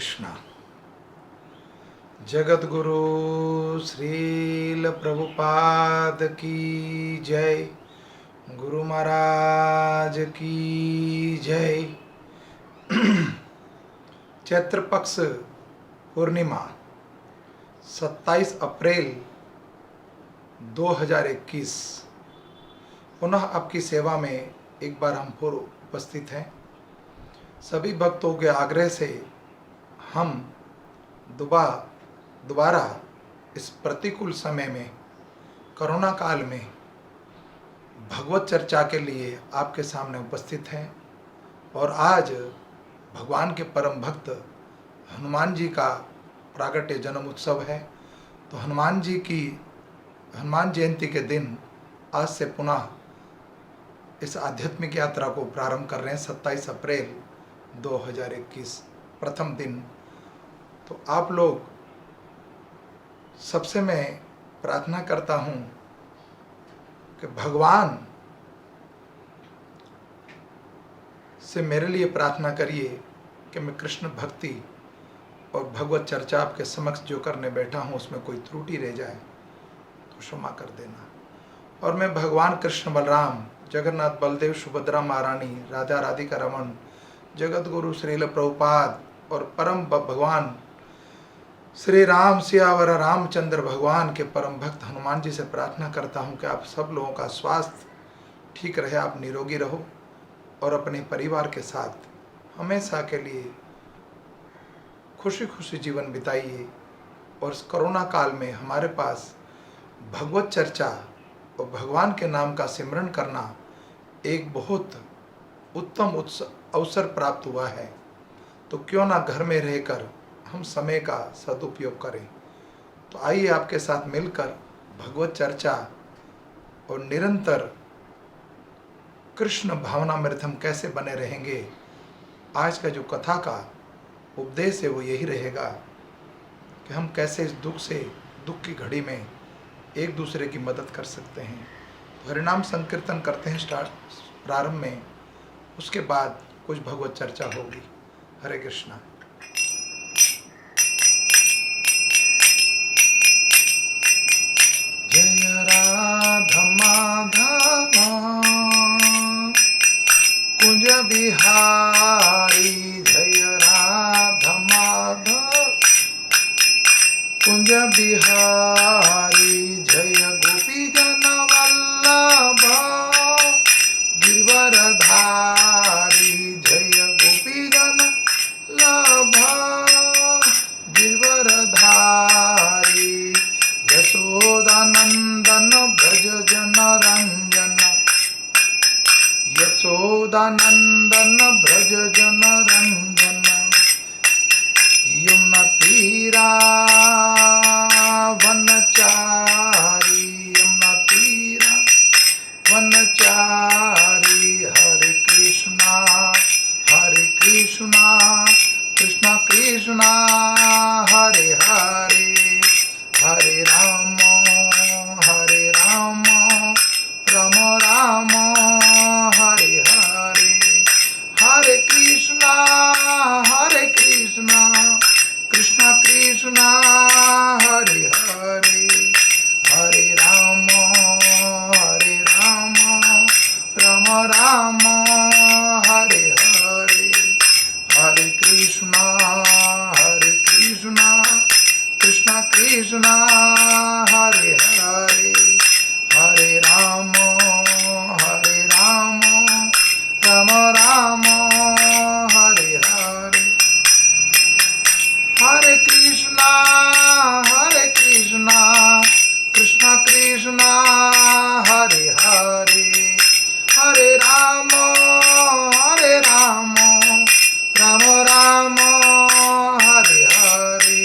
कृष्णा। जगत गुरु श्रील प्रभुपाद की जय, गुरु महाराज की जय। चैत्र पक्ष पूर्णिमा 27 अप्रैल 2021 पुनः आपकी सेवा में एक बार हम फिर उपस्थित हैं। सभी भक्तों के आग्रह से हम दोबारा इस प्रतिकूल समय में, कोरोना काल में भगवत चर्चा के लिए आपके सामने उपस्थित हैं। और आज भगवान के परम भक्त हनुमान जी का प्रागट्य जन्म उत्सव है। तो हनुमान जयंती के दिन आज से पुनः इस आध्यात्मिक यात्रा को प्रारंभ कर रहे हैं। 27 अप्रैल 2021 प्रथम दिन। तो आप लोग सबसे मैं प्रार्थना करता हूँ कि भगवान से मेरे लिए प्रार्थना करिए कि मैं कृष्ण भक्ति और भगवत चर्चा आपके समक्ष जो करने बैठा हूँ उसमें कोई त्रुटि रह जाए तो क्षमा कर देना। और मैं भगवान कृष्ण बलराम, जगन्नाथ बलदेव, सुभद्रा महारानी, राधा राधिका रमन, जगत गुरु श्रील प्रभुपाद और परम भगवान श्री राम सियावर रामचंद्र भगवान के परम भक्त हनुमान जी से प्रार्थना करता हूँ कि आप सब लोगों का स्वास्थ्य ठीक रहे, आप निरोगी रहो और अपने परिवार के साथ हमेशा के लिए खुशी खुशी जीवन बिताइए। और इस कोरोना काल में हमारे पास भगवत चर्चा और भगवान के नाम का सिमरन करना एक बहुत उत्तम अवसर प्राप्त हुआ है। तो क्यों ना घर में रहकर हम समय का सदुपयोग करें। तो आइए आपके साथ मिलकर भगवत चर्चा और निरंतर कृष्ण भावनामृत हम कैसे बने रहेंगे। आज का जो कथा का उपदेश है वो यही रहेगा कि हम कैसे इस दुख की घड़ी में एक दूसरे की मदद कर सकते हैं। तो हरिनाम संकीर्तन करते हैं प्रारंभ में, उसके बाद कुछ भगवत चर्चा होगी। हरे कृष्णा। जय राधा माधवा कुंज बिहारी, जय राधा माधव कुंज बिहारी, जय गोपी जन वल्लभ गिरवरधारी, जय गोपी जन वल्लभ गिरवरधारी, यशोदानंदन भज जन रंजन, यशोदानंदन भज जन रंजन, यमुना तीरा वनचारी, यमुना तीरा वनचारी। हरे कृष्णा कृष्ण कृष्ण हरे हरे, हरे राम राम राम हरे हरे, हरे कृष्णा कृष्ण कृष्ण हरे हरे, हरे राम राम राम हरे हरे, हरे कृष्णा कृष्ण कृष्ण हरे हरे, हरे राम राम राम हरे हरे, हरे कृष्णा कृष्ण कृष्ण हरे हरे, हरे राम राम राम हरे हरे,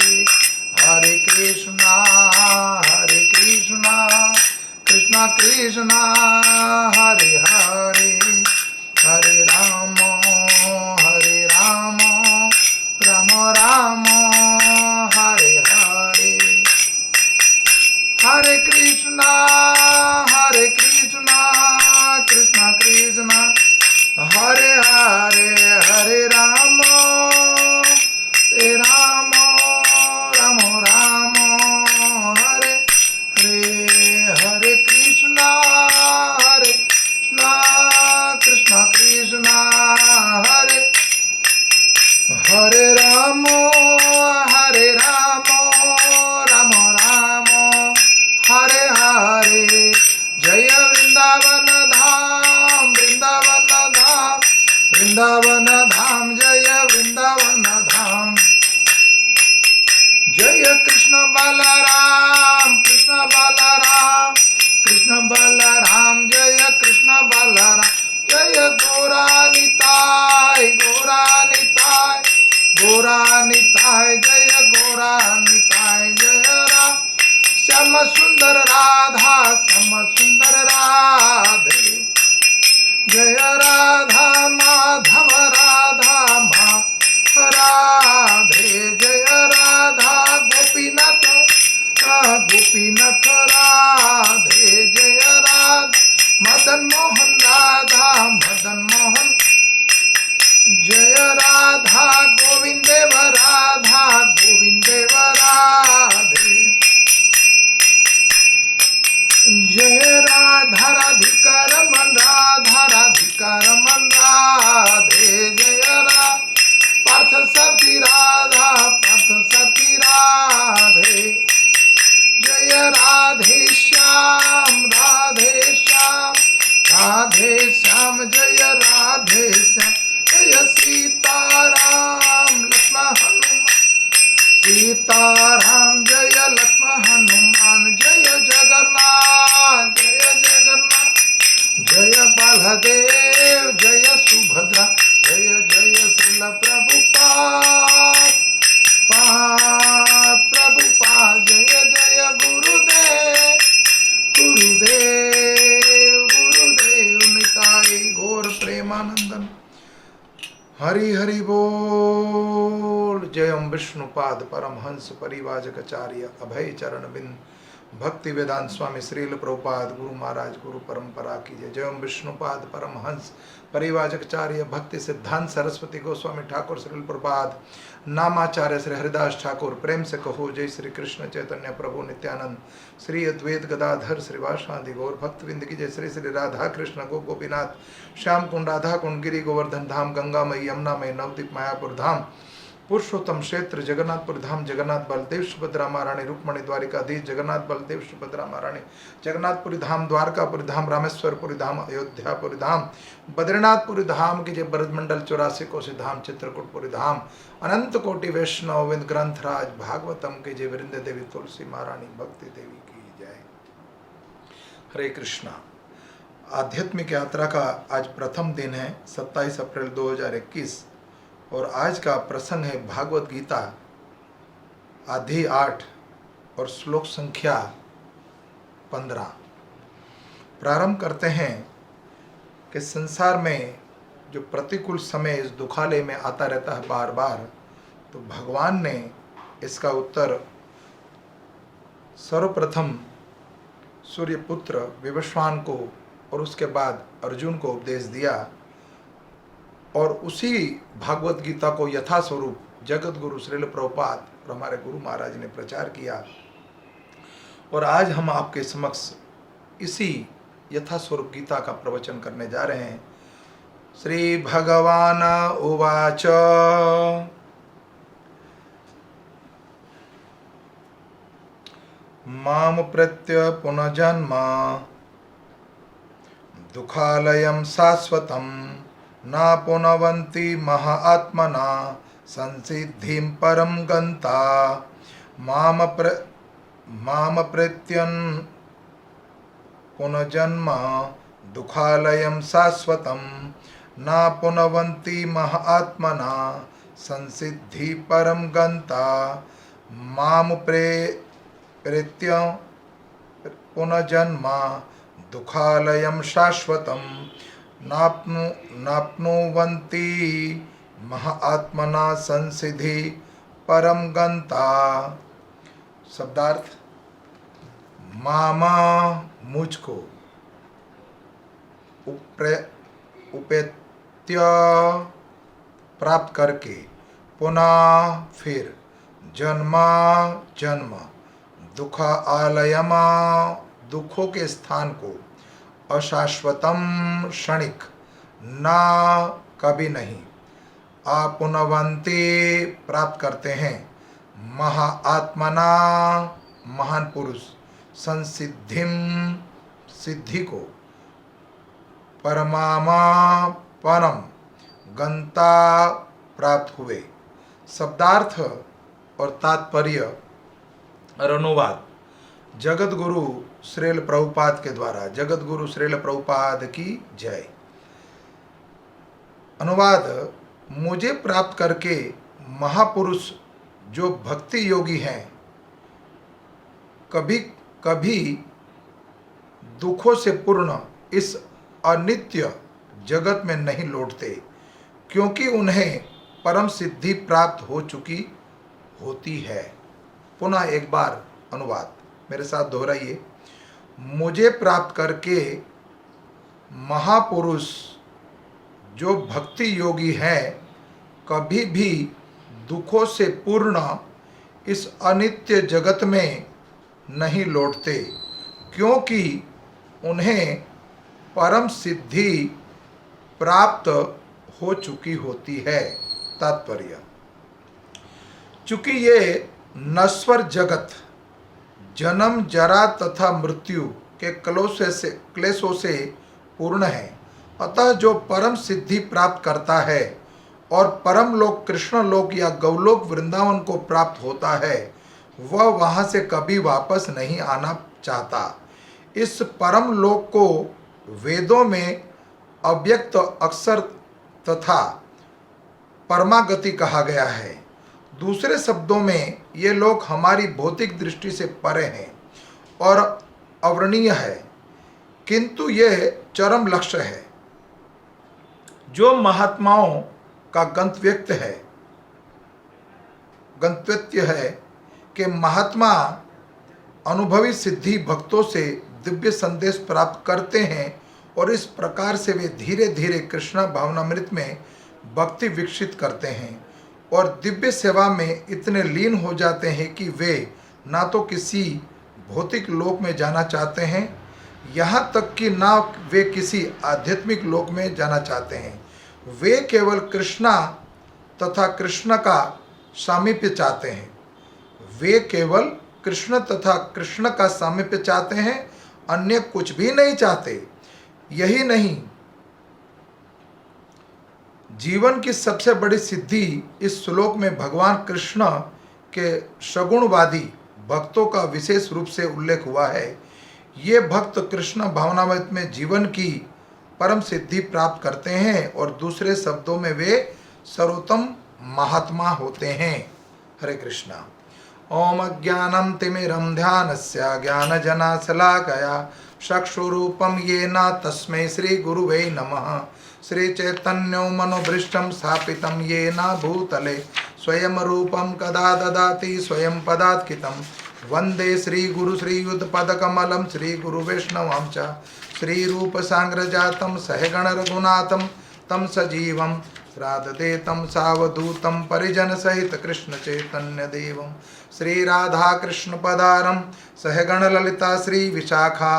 हरे कृष्णा कृष्ण कृष्ण हरे हरे, हरे राम राम हरे हरे, हरे कृष्णा कृष्ण कृष्ण हरे हरे, हरे राम राम राम राम हरे हरे। जय वृंदावन धाम वृंदावन धाम वृंदावन धाम जय वृंदावन धाम। जय कृष्ण बलराम कृष्ण बलराम कृष्ण बलराम जय कृष्ण बलराम। जय गौरा निताय गौरा निताय गौरा निताय जय गौरा निताय। जय राम श्याम सुंदर राधा श्याम सुंदर राधे। जय राधा माधव राधा राधे। जय राधा गोपीनाथ गोपीनाथ राधे। जय राधा मदन मोहन राधा मदन मोहन। जय राधा गोविंदेव राधा गोविंदेव राधे। जय राधा राधिका रमन राधा राधिका रमन राधे। जय राधा पार्थ सती राधा पार्थ सती राधे। जय राधे श्याम राधे श्याम राधे श्याम जय राधे श्याम। जय सीताराम लक्ष्मण हनुमान सीताराम जय लक्ष्मण हनुमान। जय जगन्नाथ जय जगन्नाथ जय बलदेव जय सुभद्रा। जय जय श्रील प्रभुपाद प्रभुपाद। जय जय गुरुदेव गुरुदेव गुरुदेव निताई गौर प्रेमानंदन। हरि हरि बोल। जय ओम विष्णुपाद परमहंस परिवाजकाचार्य अभय चरण बिंद भक्ति वेदांत स्वामी श्रील प्रभुपाद गुरु महाराज गुरु परंपरा की जय। जय ओम विष्णुपाद परमहंस परिवाजकाचार्य भक्ति सिद्धांत सरस्वती गोस्वामी ठाकुर श्रील प्रभुपाद नामाचार्य श्री हरिदास ठाकुर। प्रेम से कहो जय श्री कृष्ण चैतन्य प्रभु नित्यानंद श्री अद्वैत गदाधर श्रीवासादि गौर भक्तविंद की जय। श्री श्री राधा कृष्ण गोपीनाथ श्याम कुंड राधा कुंड गिरी गोवर्धन धाम गंगामयी यमुनामयी नवदीप मायापुर धाम पुरुषोत्तम क्षेत्र जगन्नाथपुर धाम जगन्नाथ बलदेव सुभद्रा महारानी रुक्मणी द्वारिकाधीश जगन्नाथ बलदेव सुभद्रा महारानी जगन्नाथपुरी धाम द्वारकापुरी धाम रामेश्वरपुरी धाम अयोध्यापुरी धाम बद्रीनाथपुरी धाम की जय। ब्रजमंडल 84 कोसी धाम चित्रकूटपुरी धाम अनंत कोटि वैष्णव विंद ग्रंथराज भागवतम की जय। वृंद देवी तुलसी महारानी भक्ति देवी की जय। हरे कृष्णा। आध्यात्मिक यात्रा का आज प्रथम दिन है 27 अप्रैल 2021 और आज का प्रसंग है भागवत गीता अध्याय 8 और श्लोक संख्या 15। प्रारंभ करते हैं कि संसार में जो प्रतिकूल समय इस दुखालय में आता रहता है बार बार, तो भगवान ने इसका उत्तर सर्वप्रथम सूर्यपुत्र विवस्वान को और उसके बाद अर्जुन को उपदेश दिया और उसी भागवत गीता को यथा स्वरूप जगत गुरु श्रील प्रभुपाद और हमारे गुरु महाराज ने प्रचार किया। और आज हम आपके समक्ष इसी यथा स्वरूप गीता का प्रवचन करने जा रहे हैं। श्री भगवान उवाच माम प्रत्य पुनर्जन्म दुखालयं शाश्वतं न पुनवन्ति महात्मना संसिद्धिं परं गन्ता माम प्रत्यन् पुनर्जन्म दुखालयं शाश्वतं न पुनवन्ति महात्मना संसिद्धि परं गन्ता माम प्रेत्य पुनर्जन्म दुखालयं शाश्वतं नाप्नुवन्ति महात्मना संसिद्धि परम गंता। शब्दार्थ, मामा मुझको उपेत्य प्राप्त करके पुनः फिर जन्मा जन्म दुखा आलयमा दुखों के स्थान को अशाश्वतम क्षणिक ना कभी नहीं आपुनवंते प्राप्त करते हैं। महाआत्मना महान पुरुष संसिद्धिम सिद्धि को, परमामा परम गंता प्राप्त हुए। शब्दार्थ और तात्पर्य और अनुवाद जगत गुरु श्रील प्रभुपाद के द्वारा। जगत गुरु श्रील प्रभुपाद की जय। अनुवाद, मुझे प्राप्त करके महापुरुष जो भक्ति योगी हैं कभी कभी दुखों से पूर्ण इस अनित्य जगत में नहीं लौटते, क्योंकि उन्हें परम सिद्धि प्राप्त हो चुकी होती है। पुनः एक बार अनुवाद मेरे साथ दोहराइए। मुझे प्राप्त करके महापुरुष जो भक्ति योगी हैं कभी भी दुखों से पूर्ण इस अनित्य जगत में नहीं लौटते, क्योंकि उन्हें परम सिद्धि प्राप्त हो चुकी होती है। तात्पर्य, चूंकि ये नश्वर जगत जन्म जरा तथा मृत्यु के क्लेशों से पूर्ण है, अतः जो परम सिद्धि प्राप्त करता है और परम लोक कृष्ण लोक या गौलोक वृंदावन को प्राप्त होता है, वह वहाँ से कभी वापस नहीं आना चाहता। इस परम लोक को वेदों में अव्यक्त अक्षर तथा परमागति कहा गया है। दूसरे शब्दों में ये लोक हमारी भौतिक दृष्टि से परे हैं और अवर्णीय है, किंतु ये चरम लक्ष्य है जो महात्माओं का गंतव्य है कि महात्मा अनुभवी सिद्धि भक्तों से दिव्य संदेश प्राप्त करते हैं और इस प्रकार से वे धीरे धीरे कृष्ण भावनामृत में भक्ति विकसित करते हैं और दिव्य सेवा में इतने लीन हो जाते हैं कि वे ना तो किसी भौतिक लोक में जाना चाहते हैं, यहाँ तक कि ना वे किसी आध्यात्मिक लोक में जाना चाहते हैं। वे केवल कृष्णा तथा कृष्ण का सामीप्य चाहते हैं। वे केवल कृष्ण तथा कृष्ण का सामीप्य चाहते हैं, अन्य कुछ भी नहीं चाहते। यही नहीं, जीवन की सबसे बड़ी सिद्धि इस श्लोक में भगवान कृष्ण के सगुणवादी भक्तों का विशेष रूप से उल्लेख हुआ है। ये भक्त कृष्ण भावनामृत में जीवन की परम सिद्धि प्राप्त करते हैं और दूसरे शब्दों में वे सर्वोत्तम महात्मा होते हैं। हरे कृष्णा। ओम अज्ञानम तिमिरम ध्यानस्य ज्ञानजनाशलाकया चक्षुरूपम येन तस्मै श्री गुरुवे नमः। श्री चैतन्यो मनोभृष्टं स्थापितं येन भूतले स्वयं रूपं कदा ददाति स्वयं पदात्कितं। वंदे श्री गुरु श्रीयुतपदकमलं श्री गुरु वैष्णवं च श्री रूप सांग्रजातं सहगण रघुनाथं तं सजीवं श्राद्धेतं सावधूतं परिजन सहित कृष्ण चैतन्य देवं श्री राधा कृष्ण पदारं सहगण ललिता श्री विशाखा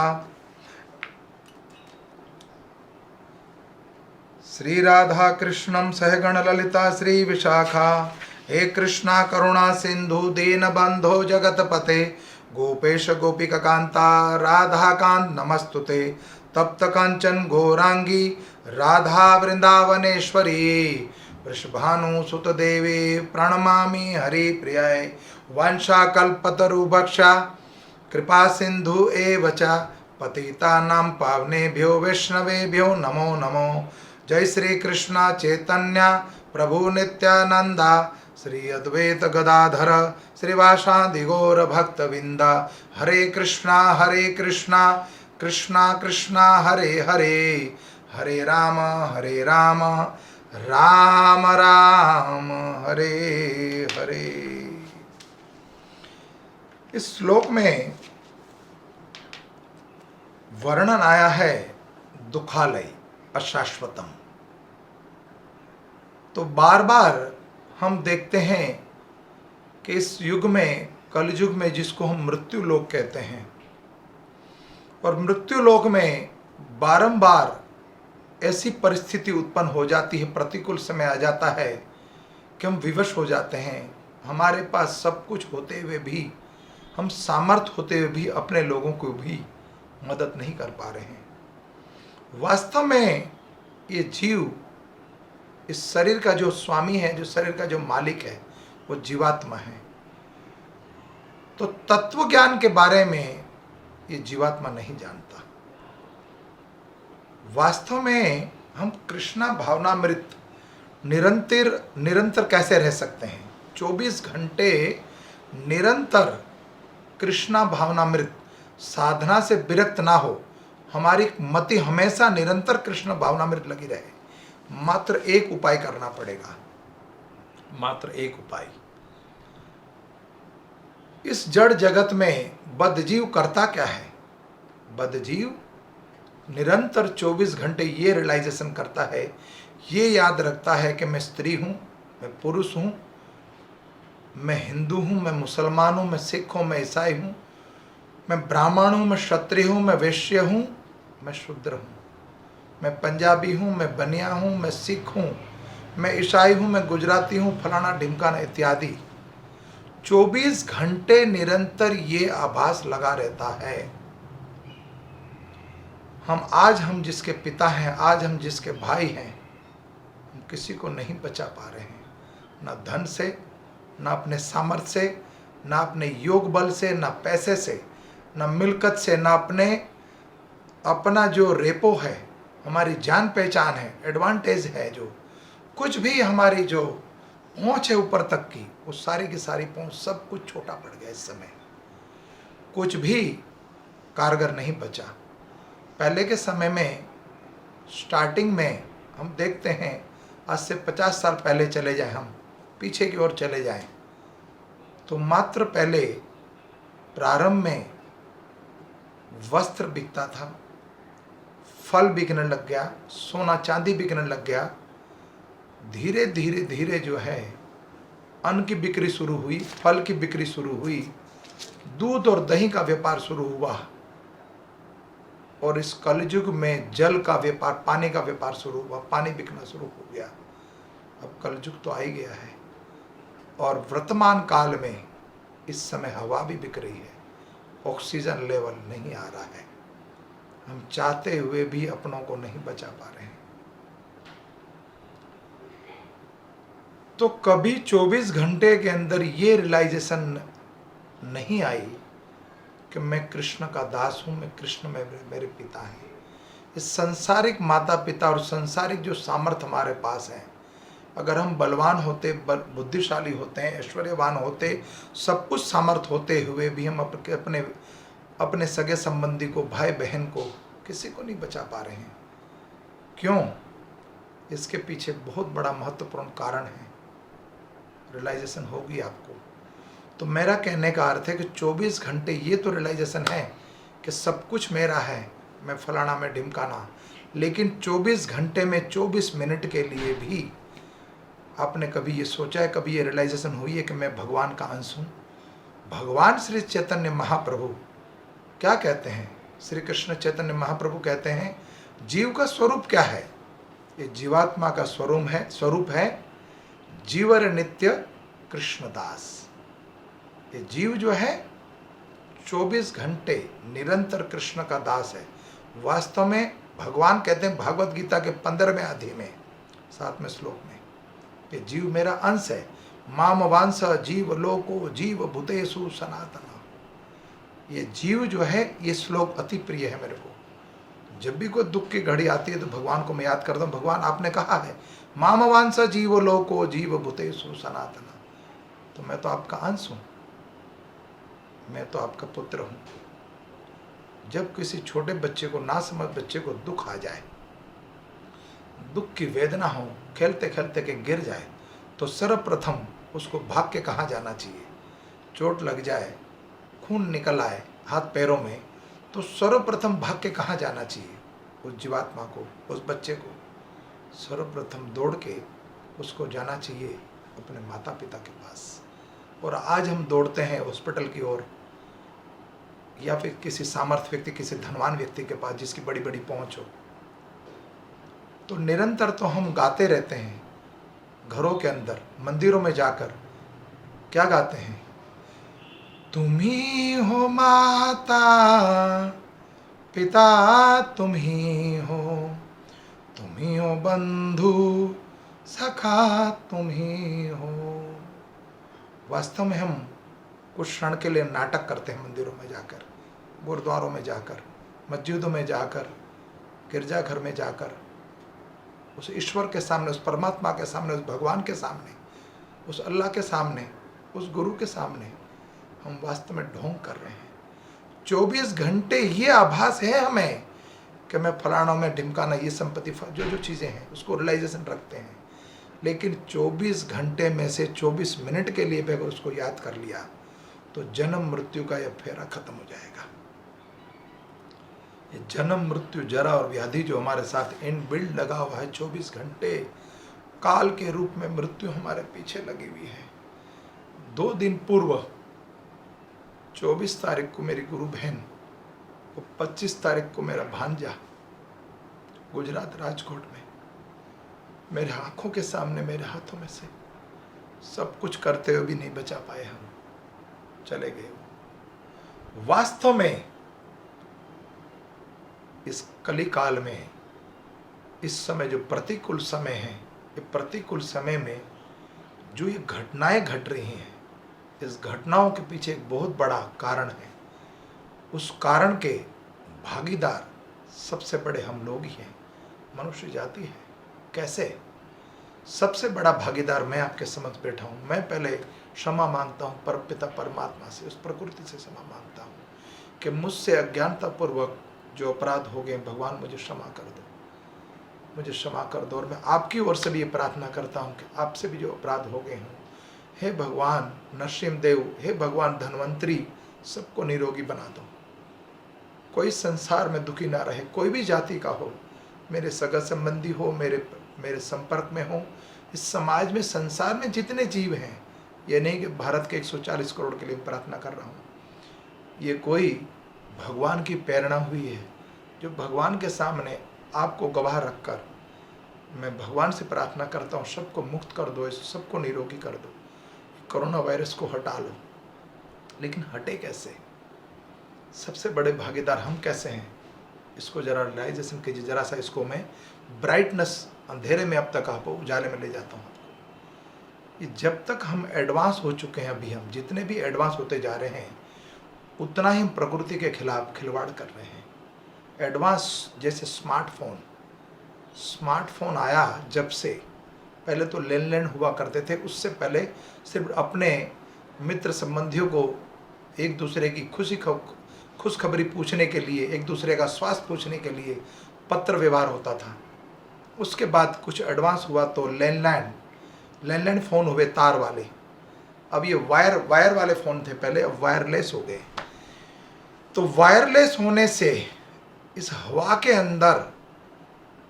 श्री राधा कृष्णं सहगण ललिता श्री विशाखा। हे कृष्णा करुणा सिंधु दीन बंधो जगतपते गोपेश गोपिका कांता राधा कांत नमस्तुते। तप्त कंचन घोरांगी राधा वृंदावनेश्वरी वृषभानु सुत देवी प्रणमामि हरि प्रियाय। वंशाकल्पतरुभक्षा कृपा सिंधु एव च पतितानां पावनेभ्यो वैष्णवेभ्यो नमो नमो। जय श्री कृष्ण चैतन्य प्रभु नित्यानंदा श्री अद्वैत गदाधर श्रीवासादि गौर भक्तविंदा। हरे कृष्णा कृष्णा कृष्णा हरे हरे हरे राम राम राम हरे हरे। इस श्लोक में वर्णन आया है दुखालय अशाश्वतम। तो बार बार हम देखते हैं कि इस युग में, कलयुग में, जिसको हम मृत्यु लोक कहते हैं, और मृत्यु लोक में बारंबार ऐसी परिस्थिति उत्पन्न हो जाती है, प्रतिकूल समय आ जाता है कि हम विवश हो जाते हैं, हमारे पास सब कुछ होते हुए भी, हम सामर्थ्य होते हुए भी अपने लोगों को भी मदद नहीं कर पा रहे हैं। वास्तव में ये जीव, इस शरीर का जो स्वामी है, जो शरीर का जो मालिक है, वो जीवात्मा है। तो तत्व ज्ञान के बारे में ये जीवात्मा नहीं जानता। वास्तव में हम कृष्णा भावनामृत निरंतर कैसे रह सकते हैं? 24 घंटे निरंतर कृष्णा भावनामृत साधना से विरक्त ना हो, हमारी मति हमेशा निरंतर कृष्ण भावनामृत लगी रहे। मात्र एक उपाय करना पड़ेगा, मात्र एक उपाय। इस जड़ जगत में बद्धजीव करता क्या है? बद्धजीव निरंतर 24 घंटे ये रियलाइजेशन करता है, ये याद रखता है कि मैं स्त्री हूं, मैं पुरुष हूं, मैं हिंदू हूं, मैं मुसलमान हूं, मैं सिख हूं, मैं ईसाई हूं, मैं ब्राह्मण हूं, मैं क्षत्रिय हूं, मैं वैश्य हूं, मैं शूद्र हूं, मैं पंजाबी हूं, मैं बनिया हूं, मैं सिख हूं, मैं ईसाई हूं, मैं गुजराती हूं, फलाना ढिमकाना इत्यादि। 24 घंटे निरंतर ये आभास लगा रहता है। हम जिसके पिता हैं, आज हम जिसके भाई हैं, हम किसी को नहीं बचा पा रहे हैं, ना धन से, ना अपने सामर्थ्य से, ना अपने योग बल से, ना पैसे से, ना मिल्कत से, ना अपना जो रेपो है, हमारी जान पहचान है, एडवांटेज है, जो कुछ भी हमारी जो पहुंच है ऊपर तक की, वो सारी की सारी पहुंच, सब कुछ छोटा पड़ गया। इस समय कुछ भी कारगर नहीं बचा। पहले के समय में स्टार्टिंग में हम देखते हैं, आज से 50 साल पहले चले जाएं, हम पीछे की ओर चले जाएं, तो मात्र पहले प्रारंभ में वस्त्र बिकता था, फल बिकने लग गया, सोना चांदी बिकने लग गया। धीरे धीरे धीरे जो है अन्न की बिक्री शुरू हुई, फल की बिक्री शुरू हुई, दूध और दही का व्यापार शुरू हुआ, और इस कलयुग में जल का व्यापार, पानी का व्यापार शुरू हुआ, पानी बिकना शुरू हो गया। अब कलयुग तो आ ही गया है, और वर्तमान काल में इस समय हवा भी बिक रही है, ऑक्सीजन लेवल नहीं आ रहा है। हम चाहते हुए भी अपनों को नहीं बचा पा रहे हैं। तो कभी 24 घंटे के अंदर ये रियलाइजेशन नहीं आई कि मैं कृष्ण का दास हूं, मैं कृष्ण में मेरे पिता हैं। इस सांसारिक माता पिता और सांसारिक जो सामर्थ्य हमारे पास है, अगर हम बलवान होते, बुद्धिशाली होते हैं, ऐश्वर्यवान होते, सब कुछ सामर्थ्य होते हुए भी हम अपने सगे संबंधी को, भाई बहन को, किसी को नहीं बचा पा रहे हैं। क्यों? इसके पीछे बहुत बड़ा महत्वपूर्ण कारण है। रियलाइजेशन होगी आपको। तो मेरा कहने का अर्थ है कि 24 घंटे ये तो रियलाइजेशन है कि सब कुछ मेरा है, मैं फलाना, मैं ढिमकाना, लेकिन 24 घंटे में 24 मिनट के लिए भी आपने कभी ये सोचा है, कभी ये रियलाइजेशन हुई है कि मैं भगवान का अंश हूँ? भगवान श्री चैतन्य महाप्रभु क्या कहते हैं? श्री कृष्ण चैतन्य महाप्रभु कहते हैं, जीव का स्वरूप क्या है? ये जीवात्मा का स्वरूप है जीवर नित्य कृष्णदास। ये जीव जो है 24 घंटे निरंतर कृष्ण का दास है। वास्तव में भगवान कहते हैं भागवत गीता के 15वें अध्याय में 7वें श्लोक में, ये जीव मेरा अंश है। माम वांस जीव लोको जीव भूतेषु सनातन। ये जीव जो है, ये श्लोक अति प्रिय है मेरे को। जब भी कोई दुख की घड़ी आती है तो भगवान को मैं याद करता हूँ। भगवान आपने कहा है माम वांस जीव लोको जीव भूतेषु सनातन। तो मैं तो आपका अंश हूँ, मैं तो आपका पुत्र हूँ। जब किसी छोटे बच्चे को, ना समझ बच्चे को दुख आ जाए, दुख की वेदना हो, खेलते खेलते के गिर जाए, तो सर्वप्रथम उसको भाग के कहाँ जाना चाहिए? चोट लग जाए, खून निकल आए हाथ पैरों में, तो सर्वप्रथम भाग के कहाँ जाना चाहिए? उस जीवात्मा को, उस बच्चे को सर्वप्रथम दौड़ के उसको जाना चाहिए अपने माता पिता के पास। और आज हम दौड़ते हैं हॉस्पिटल की ओर, या फिर किसी सामर्थ्य व्यक्ति, किसी धनवान व्यक्ति के पास जिसकी बड़ी बड़ी पहुंच हो। तो निरंतर तो हम गाते रहते हैं, घरों के अंदर, मंदिरों में जाकर क्या गाते हैं? तुम ही हो माता पिता, तुम ही हो बंधु सखा, तुम ही हो। वास्तव में हम कुछ क्षण के लिए नाटक करते हैं मंदिरों में जाकर, गुरुद्वारों में जाकर, मस्जिदों में जाकर, गिरजाघर में जाकर, उस ईश्वर के सामने, उस परमात्मा के सामने, उस भगवान के सामने, उस अल्लाह के सामने, उस गुरु के सामने हम वास्तव में ढोंग कर रहे हैं। 24 घंटे ये आभास है हमें कि मैं फलाना, में ढिमकाना, ये संपत्ति, जो जो चीज़ें हैं उसको रियलाइजेशन रखते हैं, लेकिन 24 घंटे में से 24 मिनट के लिए भी अगर उसको याद कर लिया तो जन्म मृत्यु का यह फेरा खत्म हो जाएगा। ये जन्म मृत्यु जरा और व्याधि जो हमारे साथ इनबिल्ड लगा हुआ है, 24 घंटे काल के रूप में मृत्यु हमारे पीछे लगी हुई है। 2 दिन पूर्व 24 तारीख को मेरी गुरु बहन, वो 25 तारीख को मेरा भांजा गुजरात राजकोट में मेरे आंखों के सामने, मेरे हाथों में से सब कुछ करते हुए भी नहीं बचा पाए, हम चले गए। वास्तव में इस कली काल में, इस समय जो प्रतिकूल समय है, ये प्रतिकूल समय में जो ये घटनाएं घट रही हैं, इस घटनाओं के पीछे एक बहुत बड़ा कारण है। उस कारण के भागीदार सबसे बड़े हम लोग ही हैं, मनुष्य जाति है। कैसे? सबसे बड़ा भागीदार मैं आपके समक्ष बैठा हूँ। मैं पहले क्षमा मांगता हूँ परमपिता परमात्मा से, उस प्रकृति से क्षमा मांगता हूँ कि मुझसे अज्ञानतापूर्वक जो अपराध हो गए, भगवान मुझे क्षमा कर दो, मुझे क्षमा कर दो। और मैं आपकी ओर से भी ये प्रार्थना करता हूँ कि आपसे भी जो अपराध हो गए हों, हे भगवान नरसिंह देव, हे भगवान धन्वंतरी, सबको निरोगी बना दो। कोई संसार में दुखी ना रहे, कोई भी जाति का हो, मेरे सगा संबंधी हो, मेरे संपर्क में हो, इस समाज में, संसार में जितने जीव हैं, ये नहीं कि भारत के 140 करोड़ के लिए प्रार्थना कर रहा हूँ, ये कोई भगवान की प्रेरणा हुई है, जो भगवान के सामने आपको गवाह रखकर मैं भगवान से प्रार्थना करता हूँ, सबको मुक्त कर दो, सबको निरोगी कर दो, कोरोना वायरस को हटा लो। लेकिन हटे कैसे? सबसे बड़े भागीदार हम कैसे हैं, इसको जरा रियलाइजेशन कीजिए। जरा सा इसको मैं ब्राइटनेस, अंधेरे में अब तक आप उजाले में ले जाता हूँ आपको। ये जब तक हम एडवांस हो चुके हैं, अभी हम जितने भी एडवांस होते जा रहे हैं, उतना ही हम प्रकृति के खिलाफ खिलवाड़ कर रहे हैं। एडवांस जैसे स्मार्टफोन आया जब से, पहले तो लैंडलाइन हुआ करते थे, उससे पहले सिर्फ अपने मित्र संबंधियों को एक दूसरे की खुशखबरी पूछने के लिए, एक दूसरे का स्वास्थ्य पूछने के लिए पत्र व्यवहार होता था। उसके बाद कुछ एडवांस हुआ तो लैंडलाइन फ़ोन हुए तार वाले, अब ये वायर वाले फ़ोन थे पहले, अब वायरलेस हो गए। तो वायरलेस होने से इस हवा के अंदर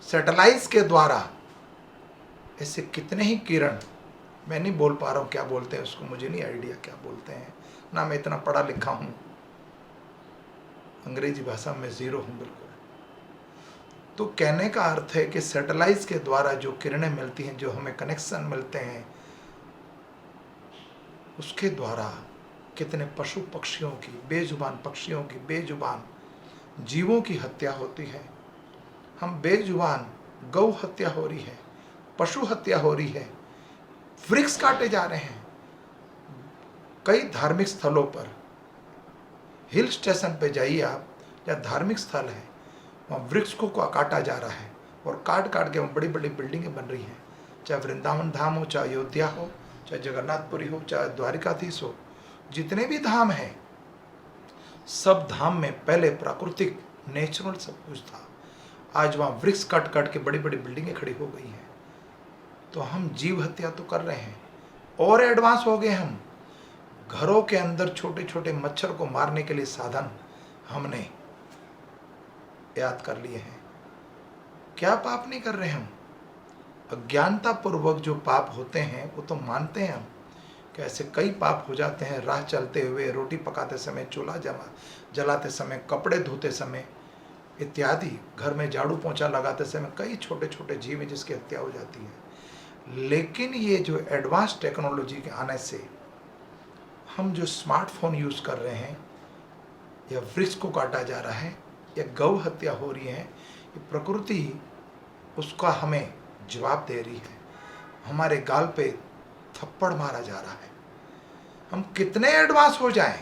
सैटेलाइट्स के द्वारा ऐसे कितने ही किरण, मैं नहीं बोल पा रहा हूँ क्या बोलते हैं उसको, मुझे नहीं आइडिया क्या बोलते हैं, ना मैं इतना पढ़ा लिखा हूँ, अंग्रेजी भाषा में ज़ीरो हूँ बिल्कुल। तो कहने का अर्थ है कि सैटेलाइट्स के द्वारा जो किरणें मिलती हैं, जो हमें कनेक्शन मिलते हैं, उसके द्वारा कितने पशु पक्षियों की, बेजुबान पक्षियों की, बेजुबान जीवों की हत्या होती है। हम बेजुबान, गौ हत्या हो रही है, पशु हत्या हो रही है, वृक्ष काटे जा रहे हैं। कई धार्मिक स्थलों पर, हिल स्टेशन पे जाइए आप, जहाँ धार्मिक स्थल है, वहाँ वृक्ष को काटा जा रहा है, और काट के वहाँ बड़ी बड़ी बिल्डिंगें बन रही हैं। चाहे वृंदावन धाम हो, चाहे अयोध्या हो, चाहे जगन्नाथपुरी हो, चाहे द्वारिकाधीश हो, जितने भी धाम हैं, सब धाम में पहले प्राकृतिक नेचुरल सब कुछ था। आज वहाँ वृक्ष काट के बड़ी बड़ी बिल्डिंगें खड़ी हो गई हैं। तो हम जीव हत्या तो कर रहे हैं, और एडवांस हो गए हम। घरों के अंदर छोटे छोटे मच्छर को मारने के लिए साधन हमने याद कर लिए हैं। क्या पाप नहीं कर रहे हम? अज्ञानता पूर्वक जो पाप होते हैं वो तो मानते हैं हम कि ऐसे कई पाप हो जाते हैं। राह चलते हुए, रोटी पकाते समय, चूल्हा जलाते समय, कपड़े धोते समय इत्यादि, घर में झाड़ू पोंछा लगाते समय कई छोटे छोटे जीव हैं जिसकी हत्या हो जाती है। लेकिन ये जो एडवांस टेक्नोलॉजी के आने से हम जो स्मार्टफोन यूज़ कर रहे हैं, या वृक्ष को काटा जा रहा है, या गौ हत्या हो रही है, ये प्रकृति उसका हमें जवाब दे रही है। हमारे गाल पे थप्पड़ मारा जा रहा है। हम कितने एडवांस हो जाएं,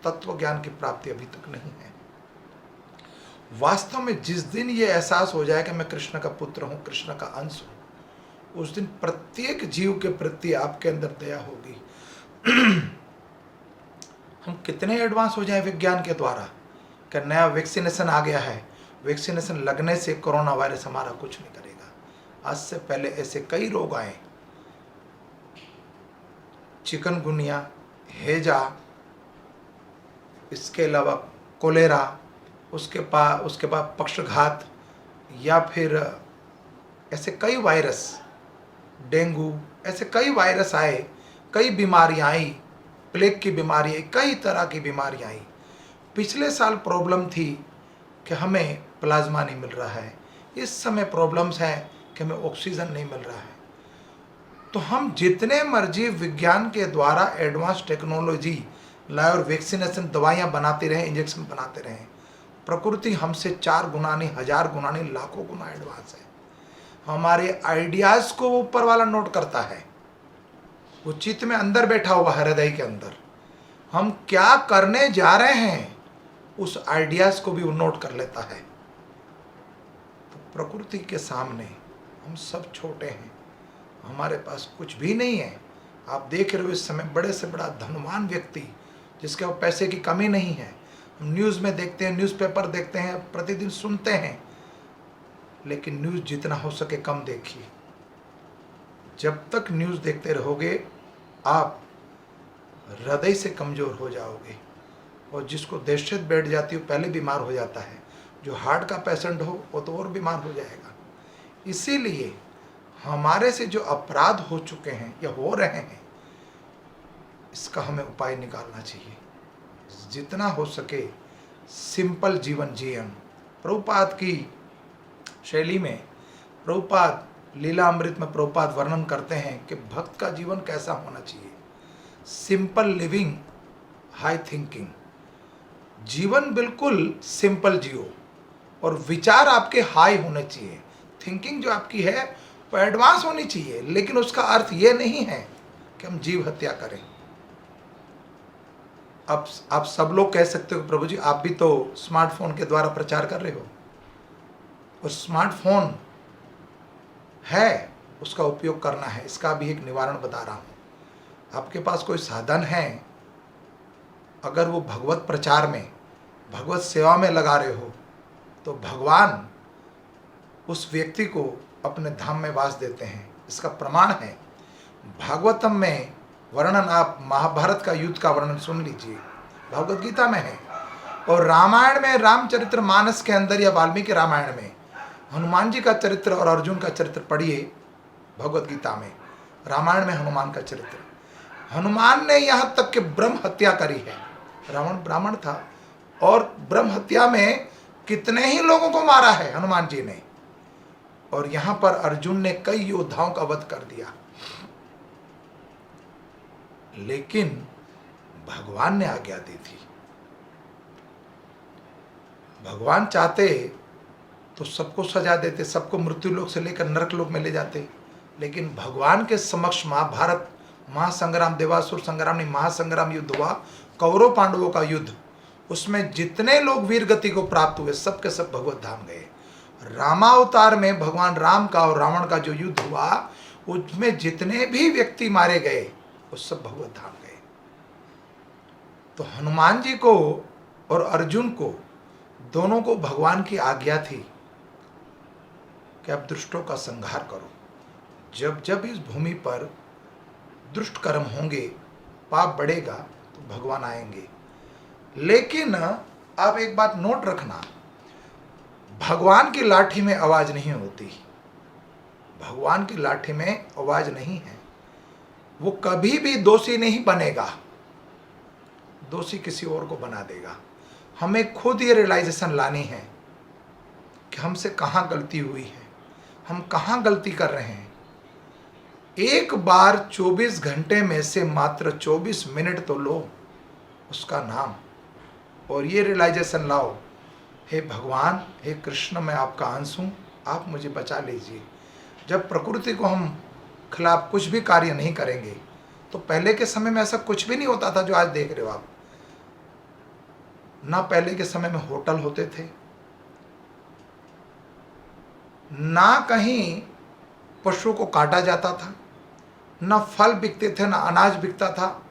तत्व ज्ञान की प्राप्ति अभी तक नहीं है। वास्तव में जिस दिन ये एहसास हो जाए कि मैं कृष्ण का पुत्र हूं, कृष्ण का अंश हूं, उस दिन प्रत्येक जीव के प्रति आपके अंदर दया होगी। हम कितने एडवांस हो जाएं विज्ञान के द्वारा कि नया वैक्सीनेशन आ गया है, वैक्सीनेशन लगने से कोरोना वायरस हमारा कुछ नहीं करेगा। आज से पहले ऐसे कई रोग आए, चिकनगुनिया, हैजा, इसके अलावा कोलेरा, उसके बाद पक्षघात, या फिर ऐसे कई वायरस, डेंगू, ऐसे कई वायरस आए, कई बीमारियां आई, प्लेग की बीमारी आई, कई तरह की बीमारियां आई। पिछले साल प्रॉब्लम थी कि हमें प्लाज्मा नहीं मिल रहा है, इस समय प्रॉब्लम्स हैं कि हमें ऑक्सीजन नहीं मिल रहा है। तो हम जितने मर्जी विज्ञान के द्वारा एडवांस टेक्नोलॉजी लाए और वैक्सीनेशन दवाइयाँ बनाते रहें, इंजेक्शन बनाते रहें, प्रकृति हमसे 4 गुना नहीं, 1000 गुना नहीं, लाखों गुना एडवांस है। हमारे आइडियाज़ को वो ऊपर वाला नोट करता है। वो चित्त में अंदर बैठा हुआ है, हृदय के अंदर। हम क्या करने जा रहे हैं उस आइडियाज़ को भी वो नोट कर लेता है। तो प्रकृति के सामने हम सब छोटे हैं, हमारे पास कुछ भी नहीं है। आप देख रहे हो इस समय बड़े से बड़ा धनवान व्यक्ति जिसके वो पैसे की कमी नहीं है, हम न्यूज़ में देखते हैं, न्यूज़पेपर देखते हैं, प्रतिदिन सुनते हैं, लेकिन न्यूज़ जितना हो सके कम देखिए। जब तक न्यूज़ देखते रहोगे आप हृदय से कमज़ोर हो जाओगे, और जिसको दहशत बैठ जाती है पहले बीमार हो जाता है। जो हार्ट का पेशेंट हो वो तो और बीमार हो जाएगा। इसीलिए हमारे से जो अपराध हो चुके हैं या हो रहे हैं, इसका हमें उपाय निकालना चाहिए। जितना हो सके सिंपल जीवन जियन। प्रभुपाद की शैली में, प्रभुपाद लीला अमृत में प्रभुपाद वर्णन करते हैं कि भक्त का जीवन कैसा होना चाहिए। Simple living, high thinking. जीवन बिल्कुल सिंपल जियो और विचार आपके हाई होने चाहिए। थिंकिंग जो आपकी है वो एडवांस होनी चाहिए, लेकिन उसका अर्थ ये नहीं है कि हम जीव हत्या करें। अब आप सब लोग कह सकते हो प्रभु जी आप भी तो स्मार्टफोन के द्वारा प्रचार कर रहे हो, और स्मार्टफोन है उसका उपयोग करना है, इसका भी एक निवारण बता रहा हूँ। आपके पास कोई साधन है, अगर वो भगवत प्रचार में, भगवत सेवा में लगा रहे हो, तो भगवान उस व्यक्ति को अपने धाम में वास देते हैं। इसका प्रमाण है भागवतम में वर्णन, आप महाभारत का युद्ध का वर्णन सुन लीजिए, भगवत गीता में है। और रामायण में, रामचरित्र मानस के अंदर या वाल्मीकि रामायण में हनुमान जी का चरित्र और अर्जुन का चरित्र पढ़िए भगवत गीता में। रामायण में हनुमान का चरित्र, हनुमान ने यहाँ तक कि ब्रह्म हत्या करी है। रावण ब्राह्मण था और ब्रह्म हत्या में कितने ही लोगों को मारा है हनुमान जी ने, और यहाँ पर अर्जुन ने कई योद्धाओं का वध कर दिया। लेकिन भगवान ने आज्ञा दी थी। भगवान चाहते तो सबको सजा देते, सबको मृत्यु लोक से लेकर नरक लोक में ले जाते, लेकिन भगवान के समक्ष महाभारत महासंग्राम, देवासुर संग्राम नहीं, महासंग्राम युद्ध हुआ, कौरव पांडवों का युद्ध। उसमें जितने लोग वीर गति को प्राप्त हुए सब के सब भगवत धाम गए। रामावतार में भगवान राम का और रावण का जो युद्ध हुआ, उसमें जितने भी व्यक्ति मारे गए वो सब भगवत धाम गए। तो हनुमान जी को और अर्जुन को, दोनों को भगवान की आज्ञा थी कि अब दुष्टों का संहार करो। जब जब इस भूमि पर दुष्ट कर्म होंगे, पाप बढ़ेगा, तो भगवान आएंगे। लेकिन अब एक बात नोट रखना, भगवान की लाठी में आवाज नहीं होती। भगवान की लाठी में आवाज नहीं है। वो कभी भी दोषी नहीं बनेगा, दोषी किसी और को बना देगा। हमें खुद ये रियलाइजेशन लानी है कि हमसे कहाँ गलती हुई है, हम कहाँ गलती कर रहे हैं। एक बार 24 घंटे में से मात्र 24 मिनट तो लो उसका नाम, और ये रियलाइजेशन लाओ, हे भगवान, हे कृष्ण, मैं आपका अंश हूँ, आप मुझे बचा लीजिए। जब प्रकृति को हम खिलाफ कुछ भी कार्य नहीं करेंगे, तो पहले के समय में ऐसा कुछ भी नहीं होता था जो आज देख रहे हो आप। ना पहले के समय में होटल होते थे, ना कहीं पशु को काटा जाता था, ना फल बिकते थे, ना अनाज बिकता था,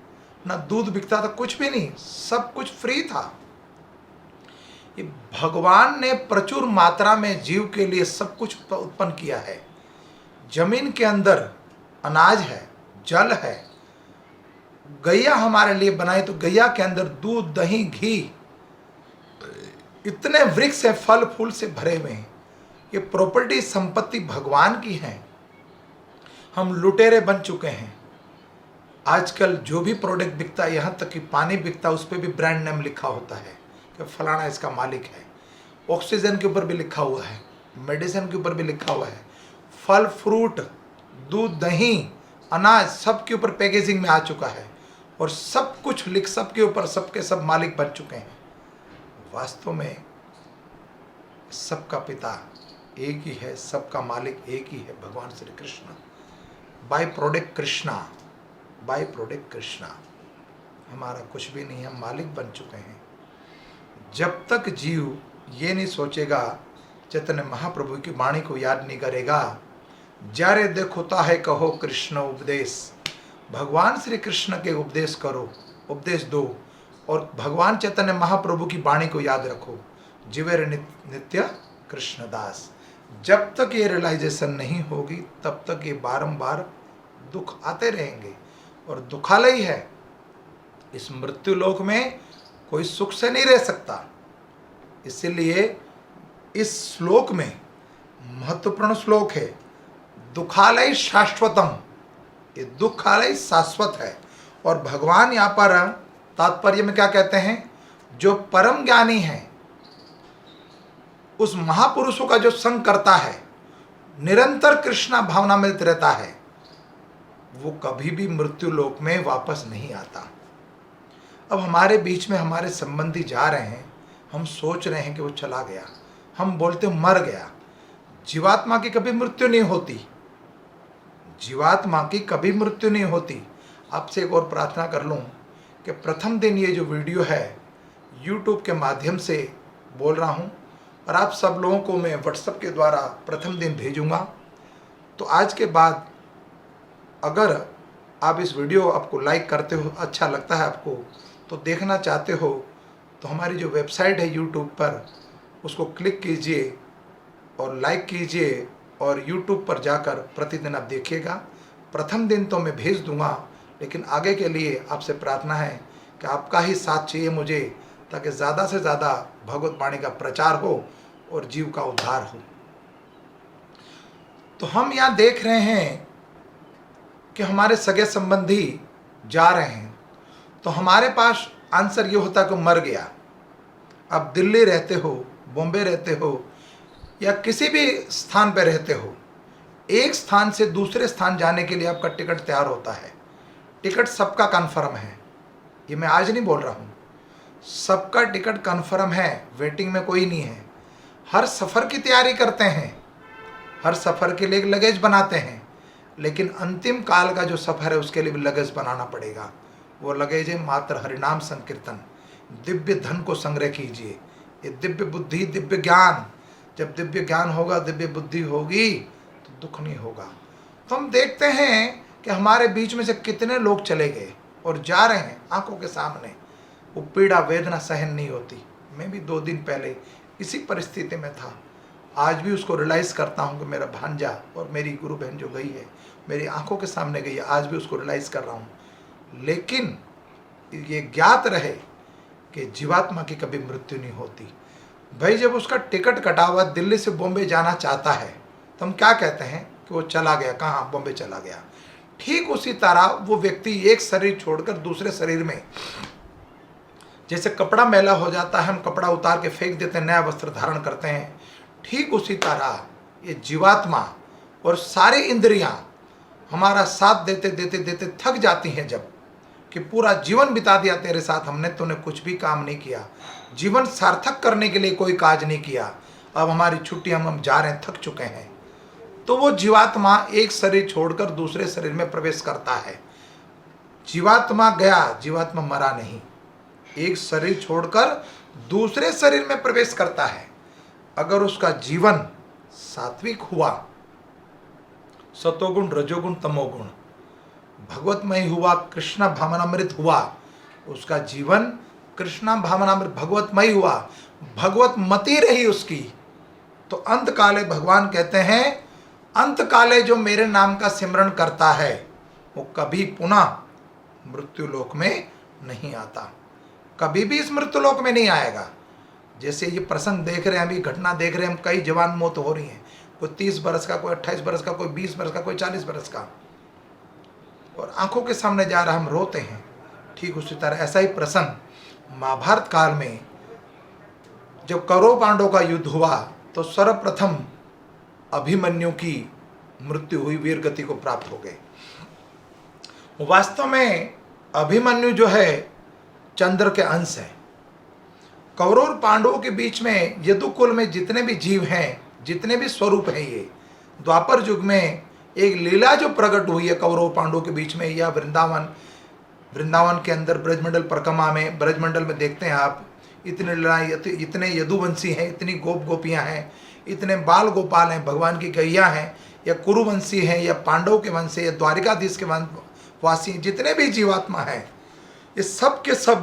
ना दूध बिकता था, कुछ भी नहीं, सब कुछ फ्री था। ये भगवान ने प्रचुर मात्रा में जीव के लिए सब कुछ उत्पन्न किया है। जमीन के अंदर अनाज है, जल है, गैया हमारे लिए बनाई, तो गैया के अंदर दूध, दही, घी, इतने वृक्ष है, फल फूल से भरे हुए हैं। ये प्रॉपर्टी, संपत्ति भगवान की है। हम लुटेरे बन चुके हैं। आजकल जो भी प्रोडक्ट बिकता है, यहाँ तक कि पानी बिकता है, उस पर भी ब्रांड नेम लिखा होता है कि फलाना इसका मालिक है। ऑक्सीजन के ऊपर भी लिखा हुआ है, मेडिसिन के ऊपर भी लिखा हुआ है, फल फ्रूट, दूध, दही, अनाज, सब के ऊपर पैकेजिंग में आ चुका है, और सब कुछ लिख, सबके ऊपर सबके सब मालिक बन चुके हैं। वास्तव में सबका पिता एक ही है, सबका मालिक एक ही है, भगवान Shri Krishna. By product Krishna, by product Krishna. हमारा कुछ भी नहीं है, हम मालिक बन चुके हैं। जब तक जीव ये नहीं सोचेगा, चैतन्य महाप्रभु की वाणी को याद नहीं करेगा, जारे देखोता है कहो कृष्ण उपदेश, भगवान श्री कृष्ण के उपदेश करो, उपदेश दो, और भगवान चैतन्य महाप्रभु की वाणी को याद रखो, जीवेर नित्य कृष्णदास। जब तक ये रियलाइजेशन नहीं होगी, तब तक ये बारंबार दुख आते रहेंगे, और दुखालय है। इस मृत्यु लोक में कोई सुख से नहीं रह सकता। इसीलिए इस श्लोक में महत्वपूर्ण श्लोक है, दुखालय शाश्वतम, ये दुखालय शाश्वत है। और भगवान यहाँ पर तात्पर्य में क्या कहते हैं, जो परम ज्ञानी है, उस महापुरुषों का जो संग करता है, निरंतर कृष्णा भावना में रहता है, वो कभी भी मृत्यु लोक में वापस नहीं आता। अब हमारे बीच में हमारे संबंधी जा रहे हैं, हम सोच रहे हैं कि वो चला गया, हम बोलते मर गया। जीवात्मा की कभी मृत्यु नहीं होती, जीवात्मा की कभी मृत्यु नहीं होती। आपसे एक और प्रार्थना कर लूँ कि प्रथम दिन ये जो वीडियो है YouTube के माध्यम से बोल रहा हूँ, और आप सब लोगों को मैं WhatsApp के द्वारा प्रथम दिन भेजूँगा। तो आज के बाद अगर आप इस वीडियो आपको लाइक करते हो, अच्छा लगता है आपको, तो देखना चाहते हो, तो हमारी जो वेबसाइट है YouTube पर, उसको क्लिक कीजिए और लाइक कीजिए, और YouTube पर जाकर प्रतिदिन आप देखिएगा। प्रथम दिन तो मैं भेज दूंगा, लेकिन आगे के लिए आपसे प्रार्थना है कि आपका ही साथ चाहिए मुझे, ताकि ज़्यादा से ज़्यादा भगवत वाणी का प्रचार हो और जीव का उद्धार हो। तो हम यहाँ देख रहे हैं कि हमारे सगे संबंधी जा रहे हैं, तो हमारे पास आंसर ये होता कि मर गया। आप दिल्ली रहते हो, बॉम्बे रहते हो, या किसी भी स्थान पर रहते हो, एक स्थान से दूसरे स्थान जाने के लिए आपका टिकट तैयार होता है। टिकट सबका कन्फर्म है, ये मैं आज नहीं बोल रहा हूँ, सबका टिकट कन्फर्म है, वेटिंग में कोई नहीं है। हर सफ़र की तैयारी करते हैं, हर सफ़र के लिए एक लगेज बनाते हैं, लेकिन अंतिम काल का जो सफ़र है उसके लिए भी लगेज बनाना पड़ेगा। वो लगेज है मात्र हरिनाम संकीर्तन। दिव्य धन को संग्रह कीजिए, ये दिव्य बुद्धि, दिव्य ज्ञान। जब दिव्य ज्ञान होगा, दिव्य बुद्धि होगी, तो दुख नहीं होगा। तो हम देखते हैं कि हमारे बीच में से कितने लोग चले गए और जा रहे हैं आंखों के सामने। वो पीड़ा वेदना सहन नहीं होती। मैं भी 2 दिन पहले इसी परिस्थिति में था। आज भी उसको रियलाइज़ करता हूँ कि मेरा भांजा और मेरी गुरु बहन जो गई है, मेरी आंखों के सामने गई है, आज भी उसको रियलाइज़ कर रहा हूँ। लेकिन ये ज्ञात रहे कि जीवात्मा की कभी मृत्यु नहीं होती। भाई जब उसका टिकट कटा हुआ दिल्ली से बॉम्बे जाना चाहता है, तो हम क्या कहते हैं कि वो चला गया, कहाँ, बॉम्बे चला गया। ठीक उसी तरह वो व्यक्ति एक शरीर छोड़कर दूसरे शरीर में, जैसे कपड़ा मैला हो जाता है, हम कपड़ा उतार के फेंक देते हैं, नया वस्त्र धारण करते हैं, ठीक उसी तरह ये जीवात्मा और सारी इंद्रियां हमारा साथ देते देते देते थक जाती हैं, जब कि पूरा जीवन बिता दिया तेरे साथ हमने, तूने कुछ भी काम नहीं किया, जीवन सार्थक करने के लिए कोई काज नहीं किया, अब हमारी छुट्टी, हम जा रहे हैं, थक चुके हैं। तो वो जीवात्मा एक शरीर छोड़कर दूसरे शरीर में प्रवेश करता है। जीवात्मा गया, जीवात्मा मरा नहीं, एक शरीर छोड़कर दूसरे शरीर में प्रवेश करता है। अगर उसका जीवन सात्विक हुआ, सतोगुण रजोगुण तमोगुण भगवतमय हुआ, कृष्णा भावनामृत हुआ, उसका जीवन कृष्णा भावनामृत भगवतमय हुआ, भगवत मति रही उसकी, तो अंत काले भगवान कहते हैं, अंत काले जो मेरे नाम का सिमरन करता है वो कभी पुनः मृत्यु लोक में नहीं आता, कभी भी इस मृत्यु लोक में नहीं आएगा। जैसे ये प्रसंग देख रहे हैं, अभी घटना देख रहे हैं हम, कई जवान मौत हो रही हैं, कोई 30 बरस का, कोई 28 बरस का, कोई 20 बरस का, कोई 40 बरस का, और आंखों के सामने जा रहा, हम रोते हैं। ठीक उसी तरह ऐसा ही प्रसंग महाभारत काल में जब कौरव पांडवों का युद्ध हुआ तो सर्वप्रथम अभिमन्यु की मृत्यु हुई, वीर गति को प्राप्त हो गए। वास्तव में अभिमन्यु जो है चंद्र के अंश है। कौरव और पांडवों के बीच में यदुकुल में जितने भी जीव हैं, जितने भी स्वरूप हैं, ये द्वापर युग में एक लीला जो प्रकट हुई है कौरव पांडवों के बीच में, या वृंदावन के अंदर ब्रजमंडल परिक्रमा में, ब्रजमंडल में देखते हैं आप, इतने लड़ाई, इतने यदुवंशी हैं, इतनी गोप गोपियां हैं, इतने बाल गोपाल हैं, भगवान की गैया हैं, या कुरुवंशी हैं, या पांडव के वंश से, या द्वारिकाधीश के वासी, जितने भी जीवात्मा हैं, ये सब के सब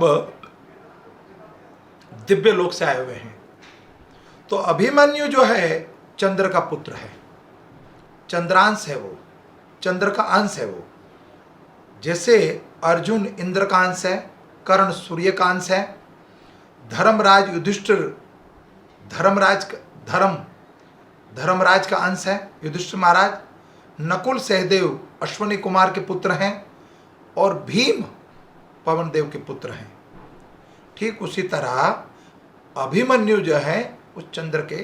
दिव्य लोक से आए हुए हैं। तो अभिमन्यु जो है चंद्र का पुत्र है, चंद्रांश है वो, चंद्र का अंश है वो। जैसे अर्जुन इंद्र का अंश है, कर्ण सूर्य का अंश है, धर्मराज युधिष्ठिर धर्मराज का अंश है युधिष्ठिर महाराज, नकुल सहदेव अश्वनी कुमार के पुत्र हैं, और भीम पवन देव के पुत्र हैं। ठीक उसी तरह अभिमन्यु जो है उस चंद्र के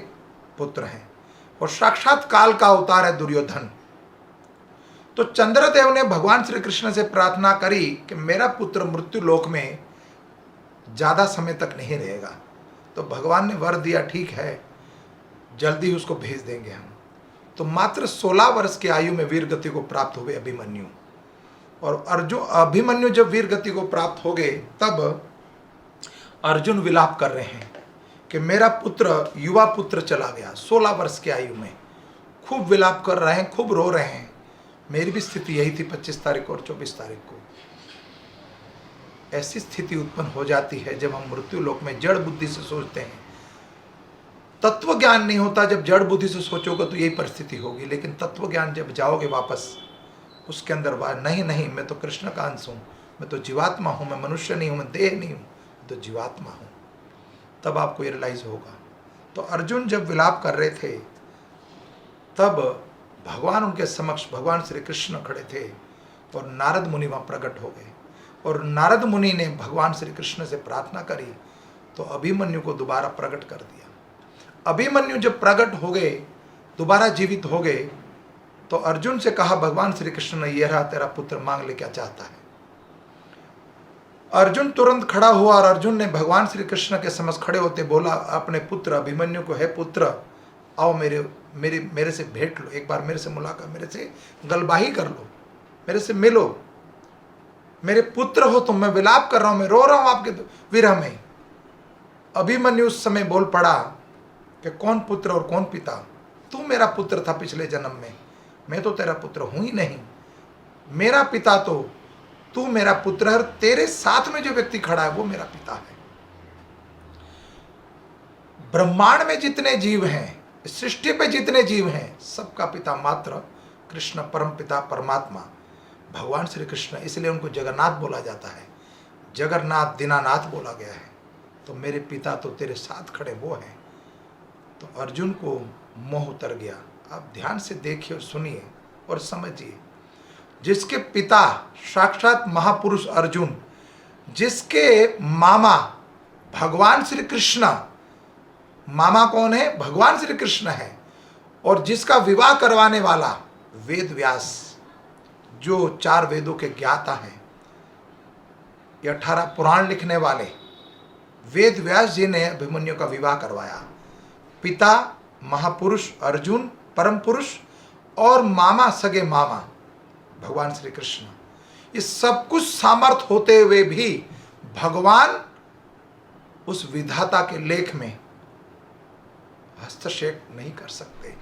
पुत्र हैं, और साक्षात काल का अवतार है दुर्योधन। तो चंद्रदेव ने भगवान श्री कृष्ण से प्रार्थना करी कि मेरा पुत्र मृत्यु लोक में ज्यादा समय तक नहीं रहेगा। तो भगवान ने वर दिया, ठीक है जल्दी उसको भेज देंगे हम। तो मात्र 16 वर्ष की आयु में वीर गति को प्राप्त हुए अभिमन्यु। और अभिमन्यु जब वीर गति को प्राप्त हो गए, तब अर्जुन विलाप कर रहे हैं कि मेरा पुत्र, युवा पुत्र चला गया 16 वर्ष की आयु में। खूब विलाप कर रहे हैं, खूब रो रहे हैं। मेरी भी स्थिति यही थी 25 तारीख को और 24 तारीख को। ऐसी स्थिति उत्पन्न हो जाती है जब हम मृत्यु लोक में जड़ बुद्धि से सोचते हैं। तत्व ज्ञान नहीं होता, जब जड़ बुद्धि से सोचोगे तो यही परिस्थिति होगी। लेकिन तत्व ज्ञान जब जाओगे वापस, उसके अंदर नहीं, मैं तो कृष्ण का अंश हूँ, मैं तो जीवात्मा हूँ, मैं मनुष्य नहीं हूँ, मैं देह नहीं हूँ, तो जीवात्मा हूँ, तब आपको ये रियलाइज होगा। तो अर्जुन जब विलाप कर रहे थे, तब भगवान उनके समक्ष, भगवान श्री कृष्ण खड़े थे, और नारद मुनि वहाँ प्रकट हो गए। और नारद मुनि ने भगवान श्री कृष्ण से प्रार्थना करी, तो अभिमन्यु को दोबारा प्रकट कर दिया। अभिमन्यु जब प्रकट हो गए, दोबारा जीवित हो गए, तो अर्जुन से कहा भगवान श्री कृष्ण ने, ये रहा तेरा पुत्र, मांग ले क्या चाहता है। अर्जुन तुरंत खड़ा हुआ, और अर्जुन ने भगवान श्री कृष्ण के समक्ष खड़े होते बोला अपने पुत्र अभिमन्यु को, है पुत्र आओ मेरे से भेंट लो, एक बार मेरे से मुलाकात, मेरे से गलबाही कर लो, मेरे से मिलो, मेरे पुत्र हो तुम, मैं विलाप कर रहा हूं, मैं रो रहा हूं आपके विरह में। अभिमन्यु उस समय बोल पड़ा कि कौन पुत्र और कौन पिता, तू मेरा पुत्र था पिछले जन्म में, मैं तो तेरा पुत्र हूं ही नहीं। मेरा पिता तो तू मेरा पुत्र है, तेरे साथ में जो व्यक्ति खड़ा है वो मेरा पिता है। ब्रह्मांड में जितने जीव हैं, सृष्टि पे जितने जीव हैं, सबका पिता मात्र कृष्ण, परम पिता परमात्मा भगवान श्री कृष्ण। इसलिए उनको जगन्नाथ बोला जाता है, जगन्नाथ दीनानाथ बोला गया है। तो मेरे पिता तो तेरे साथ खड़े वो हैं। तो अर्जुन को मोह उतर गया। आप ध्यान से देखिए और सुनिए और समझिए, जिसके पिता साक्षात महापुरुष अर्जुन, जिसके मामा भगवान श्री कृष्ण, मामा कौन है? भगवान श्री कृष्ण है, और जिसका विवाह करवाने वाला वेद व्यास, जो 4 वेदों के ज्ञाता हैं, ये 18 पुराण लिखने वाले वेद व्यास जी ने अभिमन्यु का विवाह करवाया। पिता महापुरुष अर्जुन परम पुरुष और मामा सगे मामा भगवान श्री कृष्ण, ये सब कुछ सामर्थ होते हुए भी भगवान उस विधाता के लेख में हस्तक्षेप नहीं कर सकते।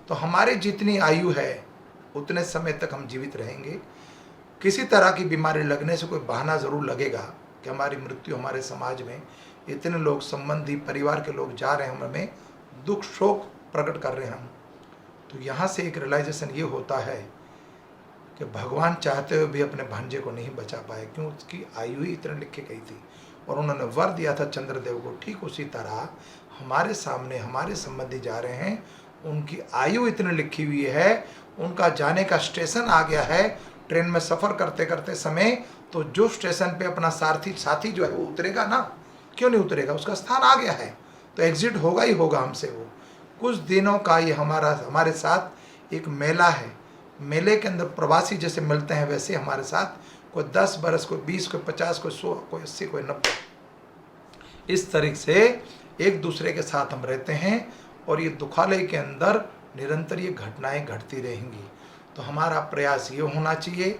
तो हमारी जितनी आयु है उतने समय तक हम जीवित रहेंगे। किसी तरह की बीमारी लगने से कोई बहाना ज़रूर लगेगा कि हमारी मृत्यु, हमारे समाज में इतने लोग, संबंधी, परिवार के लोग जा रहे हैं, हमें दुख शोक प्रकट कर रहे हैं हम। तो यहाँ से एक रियलाइजेशन ये होता है कि भगवान चाहते हुए भी अपने भांजे को नहीं बचा पाए, क्यों? उसकी आयु ही इतने लिखी गई थी और उन्होंने वर दिया था चंद्रदेव को। ठीक उसी तरह हमारे सामने हमारे संबंधी जा रहे हैं, उनकी आयु इतनी लिखी हुई है, उनका जाने का स्टेशन आ गया है। ट्रेन में सफ़र करते करते समय तो जो स्टेशन पे अपना साथी जो है वो उतरेगा ना, क्यों नहीं उतरेगा? उसका स्थान आ गया है तो एग्जिट होगा ही होगा हमसे। वो कुछ दिनों का ये हमारे साथ एक मेला है। मेले के अंदर प्रवासी जैसे मिलते हैं वैसे हमारे साथ कोई 10 बरस, कोई 20, कोई 50, कोई 100, कोई 80, कोई 90, इस तरीके से एक दूसरे के साथ हम रहते हैं और ये दुखालय के अंदर निरंतर ये घटनाएं घटती रहेंगी। तो हमारा प्रयास ये होना चाहिए,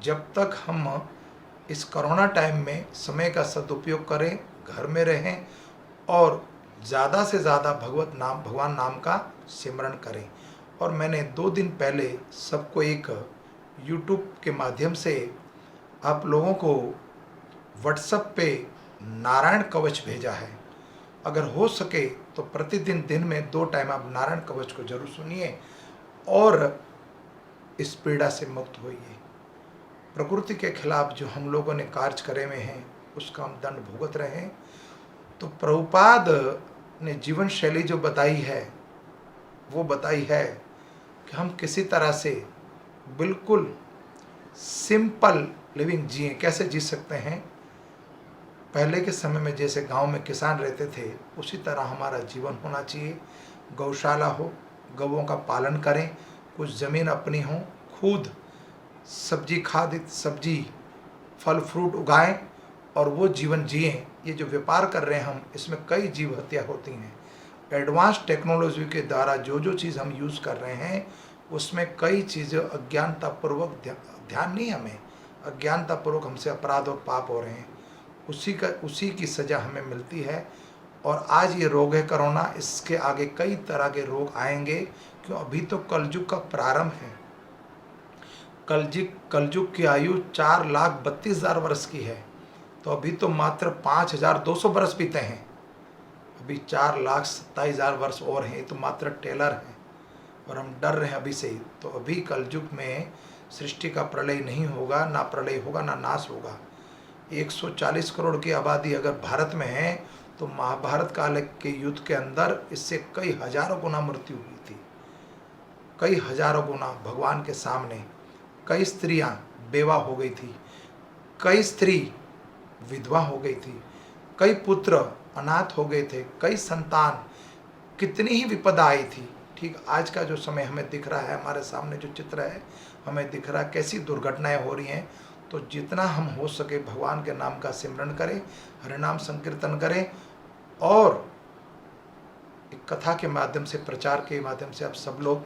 जब तक हम इस कोरोना टाइम में समय का सदुपयोग करें, घर में रहें और ज़्यादा से ज़्यादा भगवान नाम का सिमरन करें। और मैंने 2 दिन पहले सबको एक यूट्यूब के माध्यम से आप लोगों को व्हाट्सएप पे नारायण कवच भेजा है। अगर हो सके तो प्रतिदिन दिन में 2 टाइम आप नारायण कवच को जरूर सुनिए और इस पीड़ा से मुक्त होइए। प्रकृति के खिलाफ जो हम लोगों ने कार्य करे हुए हैं उसका हम दंड भुगत रहे हैं। तो प्रभुपाद ने जीवन शैली जो बताई है वो बताई है कि हम किसी तरह से बिल्कुल सिंपल लिविंग जिए। कैसे जी सकते हैं? पहले के समय में जैसे गांव में किसान रहते थे उसी तरह हमारा जीवन होना चाहिए। गौशाला हो, गौओं का पालन करें, कुछ ज़मीन अपनी हो, खुद सब्जी फल फ्रूट उगाएं और वो जीवन जिएं। ये जो व्यापार कर रहे हैं हम, इसमें कई जीव हत्या होती हैं। एडवांस टेक्नोलॉजी के द्वारा जो चीज़ हम यूज़ कर रहे हैं उसमें कई चीज़ें अज्ञानतापूर्वक, ध्यान नहीं, हमें अज्ञानतापूर्वक हमसे अपराध और पाप हो रहे हैं। उसी की सज़ा हमें मिलती है। और आज ये रोग है कोरोना, इसके आगे कई तरह के रोग आएंगे, क्यों? अभी तो कलयुग का प्रारंभ है। कलयुग की आयु 4,32,000 वर्ष की है, तो अभी तो मात्र 5,200 वर्ष बीते हैं। अभी 4,27,000 वर्ष और हैं, तो मात्र टेलर हैं और हम डर रहे हैं अभी से ही। तो अभी कलयुग में सृष्टि का प्रलय नहीं होगा, ना प्रलय होगा ना नाश होगा। 140 करोड़ की आबादी अगर भारत में है तो महाभारत काल के युद्ध के अंदर इससे कई हजारों गुना मृत्यु हुई थी, कई हजारों गुना भगवान के सामने। कई स्त्रियां बेवा हो गई थी, कई स्त्री विधवा हो गई थी, कई पुत्र अनाथ हो गए थे, कई संतान, कितनी ही विपदा आई थी। ठीक आज का जो समय हमें दिख रहा है, हमारे सामने जो चित्र है हमें दिख रहा है कैसी दुर्घटनाएं हो रही हैं। तो जितना हम हो सके भगवान के नाम का सिमरन करें, हरिनाम संकीर्तन करें और एक कथा के माध्यम से, प्रचार के माध्यम से आप सब लोग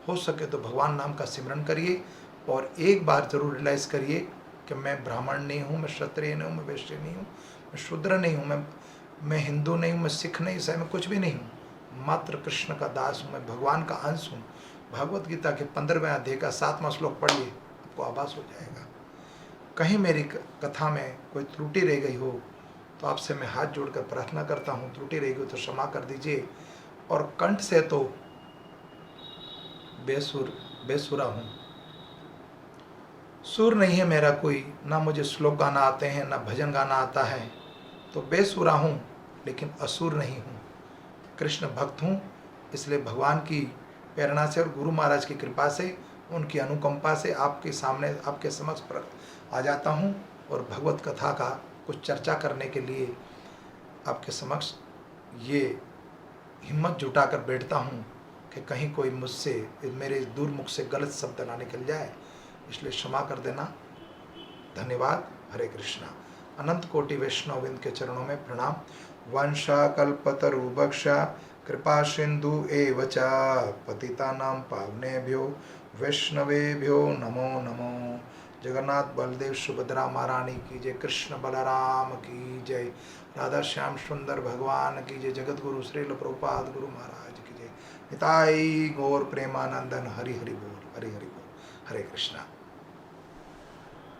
हो सके तो भगवान नाम का सिमरन करिए। और एक बार ज़रूर रियलाइज़ करिए कि मैं ब्राह्मण नहीं हूँ, मैं क्षत्रिय नहीं हूँ, मैं वैश्य नहीं हूँ, मैं शूद्र नहीं हूँ, मैं हिंदू नहीं हूँ, मैं सिख नहीं, ईसाई, मैं कुछ भी नहीं हूँ। मात्र कृष्ण का दास हूँ, मैं भगवान का अंश हूँ। भगवत गीता के 15वें अध्याय का 7वां श्लोक पढ़िए, आपको आभास हो जाएगा। कहीं मेरी कथा में कोई त्रुटि रह गई हो तो आपसे मैं हाथ जोड़कर प्रार्थना करता हूँ, त्रुटि रह गई तो क्षमा कर दीजिए। और कंठ से तो बेसुरा हूँ, सुर नहीं है मेरा कोई, ना मुझे श्लोक गाना आते हैं ना भजन गाना आता है, तो बेसुरा हूँ लेकिन असुर नहीं हूँ, कृष्ण भक्त हूँ। इसलिए भगवान की प्रेरणा से और गुरु महाराज की कृपा से, उनकी अनुकंपा से आपके सामने, आपके समक्ष आ जाता हूँ और भगवत कथा का कुछ चर्चा करने के लिए आपके समक्ष ये हिम्मत जुटाकर बैठता हूँ कि कहीं कोई मुझसे, मेरे दुर्मुख से गलत शब्द ना निकल जाए। इसलिए क्षमा कर देना। धन्यवाद। हरे कृष्णा। अनंत कोटि वैष्णवविंद के चरणों में प्रणाम। वंशा कल्पतरुभक्षा कृपा सिंधु एव च पतितानां पावनेभ्यो वैष्णवेभ्यो नमो नमो। जगन्नाथ बलदेव सुभद्रा महारानी की जय। कृष्ण बलराम की जय। राधा श्याम सुंदर भगवान की जय। जगत गुरु श्रील प्रभुपाद गुरु महाराज की जय। निताई गौर प्रेमानंदन। हरि हरि बोल, हरि हरि बोल। हरे कृष्णा।